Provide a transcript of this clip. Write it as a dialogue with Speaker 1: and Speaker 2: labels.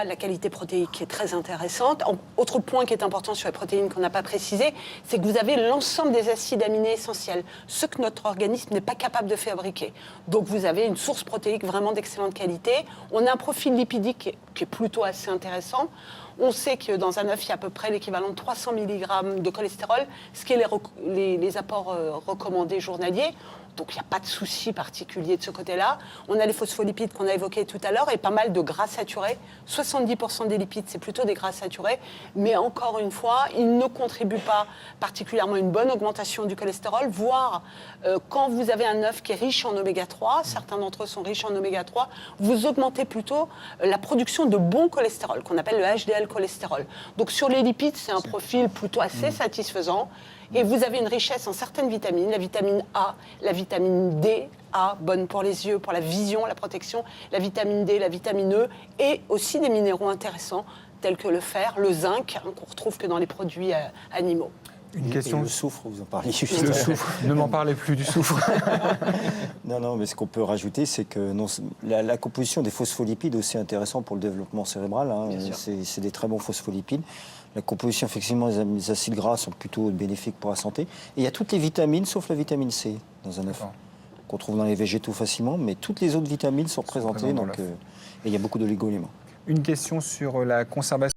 Speaker 1: la qualité protéique est très intéressante. Autre point qui est important sur les protéines qu'on n'a pas précisé, c'est que vous avez l'ensemble des acides aminés essentiels, ceux que notre organisme n'est pas capable de fabriquer. Donc vous avez une source protéique vraiment d'excellente qualité. On a un profil lipidique qui est plutôt assez intéressant. On sait que dans un œuf, il y a à peu près l'équivalent de 300 mg de cholestérol, ce qui est les apports recommandés journaliers. Donc il n'y a pas de souci particulier de ce côté-là. On a les phospholipides qu'on a évoqués tout à l'heure et pas mal de gras saturés. 70% des lipides, c'est plutôt des gras saturés. Mais encore une fois, ils ne contribuent pas particulièrement à une bonne augmentation du cholestérol, voire quand vous avez un œuf qui est riche en oméga 3, certains d'entre eux sont riches en oméga 3, vous augmentez plutôt la production de bon cholestérol, qu'on appelle le HDL cholestérol. Donc sur les lipides, c'est un profil plutôt assez satisfaisant. Et vous avez une richesse en certaines vitamines, la vitamine A, la vitamine D, A, bonne pour les yeux, pour la vision, la protection, la vitamine D, la vitamine E, et aussi des minéraux intéressants, tels que le fer, le zinc, qu'on retrouve que dans les produits animaux.
Speaker 2: Une question.
Speaker 3: Et le soufre, vous en parliez juste.
Speaker 2: Le soufre, ne m'en parlez plus du soufre.
Speaker 3: Non, mais ce qu'on peut rajouter, c'est que la composition des phospholipides est aussi intéressant pour le développement cérébral. Hein. C'est des très bons phospholipides. La composition, effectivement, des acides gras sont plutôt bénéfiques pour la santé. Et il y a toutes les vitamines, sauf la vitamine C, dans un œuf, qu'on trouve dans les végétaux facilement, mais toutes les autres vitamines sont représentées. Donc, et il y a beaucoup d'oligo-éléments.
Speaker 2: Une question sur la conservation